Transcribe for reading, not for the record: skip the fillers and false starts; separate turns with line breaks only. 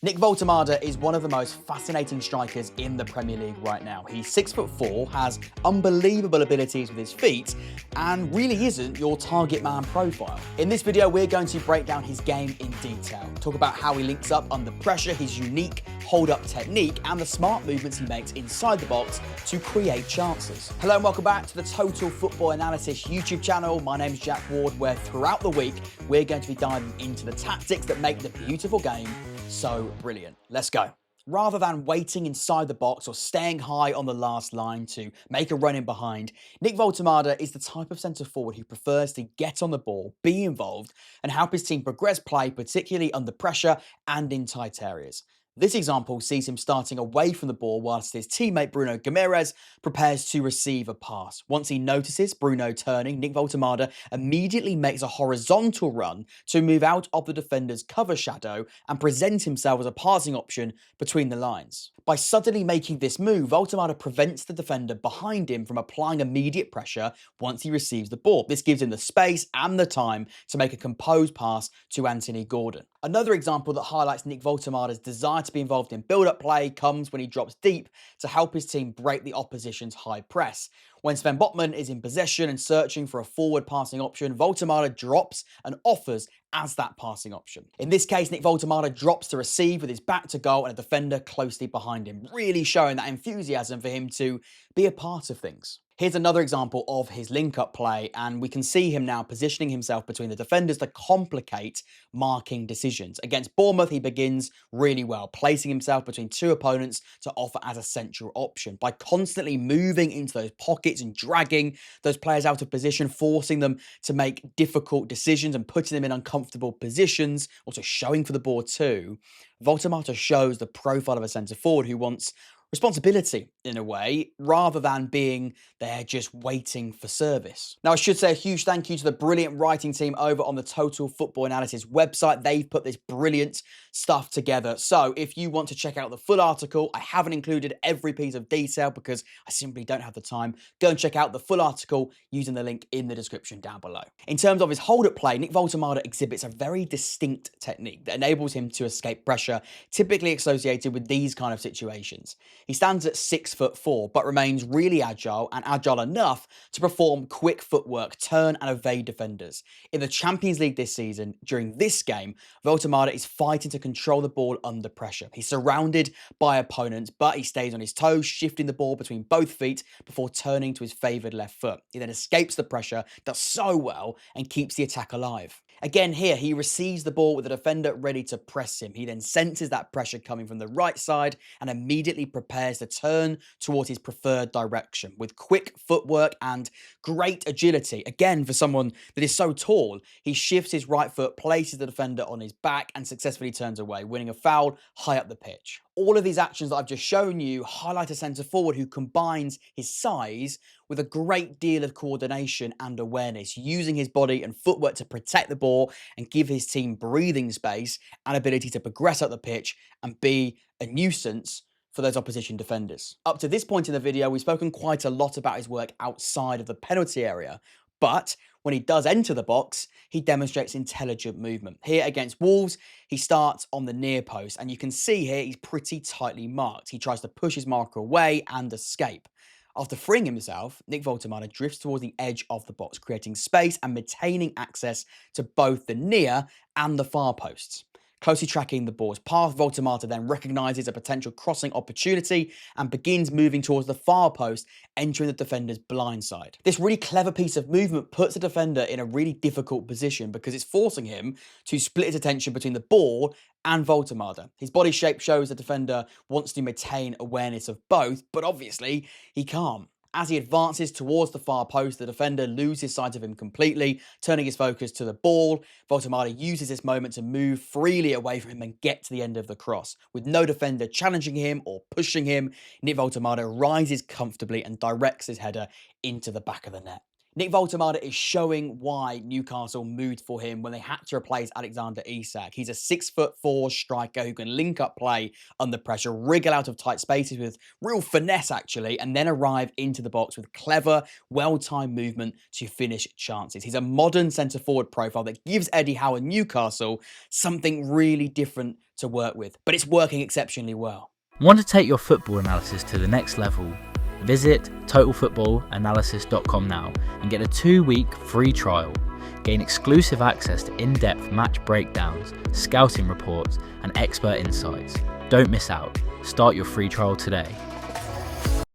Nick Woltemade is one of the most fascinating strikers in the Premier League right now. He's 6'4", has unbelievable abilities with his feet, and really isn't your target man profile. In this video, we're going to break down his game in detail, talk about how he links up under pressure, his unique hold-up technique, and the smart movements he makes inside the box to create chances. Hello and welcome back to the Total Football Analysis YouTube channel. My name is Jack Ward, where throughout the week, we're going to be diving into the tactics that make the beautiful game so brilliant. Let's go. Rather than waiting inside the box or staying high on the last line to make a run in behind, Nick Woltemade is the type of centre forward who prefers to get on the ball, be involved, and help his team progress play, particularly under pressure and in tight areas. This example sees him starting away from the ball whilst his teammate Bruno Guimaraes prepares to receive a pass. Once he notices Bruno turning, Nick Woltemade immediately makes a horizontal run to move out of the defender's cover shadow and present himself as a passing option between the lines. By suddenly making this move, Woltemade prevents the defender behind him from applying immediate pressure once he receives the ball. This gives him the space and the time to make a composed pass to Anthony Gordon. Another example that highlights Nick Woltemade's desire to be involved in build-up play comes when he drops deep to help his team break the opposition's high press. When Sven Botman is in possession and searching for a forward passing option, Woltemade drops and offers as that passing option. In this case, Nick Woltemade drops to receive with his back to goal and a defender closely behind him, really showing that enthusiasm for him to be a part of things. Here's another example of his link-up play, and we can see him now positioning himself between the defenders to complicate marking decisions. Against Bournemouth, he begins really well, placing himself between two opponents to offer as a central option. By constantly moving into those pockets and dragging those players out of position, forcing them to make difficult decisions and putting them in uncomfortable positions, also showing for the ball too, Woltemade shows the profile of a centre forward who wants responsibility in a way, rather than being there just waiting for service. Now, I should say a huge thank you to the brilliant writing team over on the Total Football Analysis website. They've put this brilliant stuff together. So if you want to check out the full article, I haven't included every piece of detail because I simply don't have the time. Go and check out the full article using the link in the description down below. In terms of his hold-up play, Nick Woltemade exhibits a very distinct technique that enables him to escape pressure, typically associated with these kind of situations. He stands at 6'4", but remains really agile and agile enough to perform quick footwork, turn and evade defenders. In the Champions League this season, during this game, Woltemade is fighting to control the ball under pressure. He's surrounded by opponents, but he stays on his toes, shifting the ball between both feet before turning to his favoured left foot. He then escapes the pressure, does so well, and keeps the attack alive. Again here, he receives the ball with the defender ready to press him. He then senses that pressure coming from the right side and immediately prepares to turn towards his preferred direction. With quick footwork and great agility, again for someone that is so tall, he shifts his right foot, places the defender on his back and successfully turns away, winning a foul high up the pitch. All of these actions that I've just shown you highlight a centre forward who combines his size with a great deal of coordination and awareness, using his body and footwork to protect the ball and give his team breathing space and ability to progress up the pitch and be a nuisance for those opposition defenders. Up to this point in the video, we've spoken quite a lot about his work outside of the penalty area, but when he does enter the box, he demonstrates intelligent movement. Here against Wolves, he starts on the near post, and you can see here he's pretty tightly marked. He tries to push his marker away and escape. After freeing himself, Nick Woltemade drifts towards the edge of the box, creating space and maintaining access to both the near and the far posts. Closely tracking the ball's path, Woltemade then recognises a potential crossing opportunity and begins moving towards the far post, entering the defender's blind side. This really clever piece of movement puts the defender in a really difficult position because it's forcing him to split his attention between the ball and Woltemade. His body shape shows the defender wants to maintain awareness of both, but obviously he can't. As he advances towards the far post, the defender loses sight of him completely, turning his focus to the ball. Woltemade uses this moment to move freely away from him and get to the end of the cross. With no defender challenging him or pushing him, Nick Woltemade rises comfortably and directs his header into the back of the net. Nick Woltemade is showing why Newcastle moved for him when they had to replace Alexander Isak. He's a 6'4" striker who can link up play under pressure, wriggle out of tight spaces with real finesse actually, and then arrive into the box with clever, well-timed movement to finish chances. He's a modern centre-forward profile that gives Eddie Howe and Newcastle something really different to work with, but it's working exceptionally well.
Want to take your football analysis to the next level? Visit totalfootballanalysis.com now and get a 2-week free trial. Gain exclusive access to in-depth match breakdowns, scouting reports, and expert insights. Don't miss out. Start your free trial today.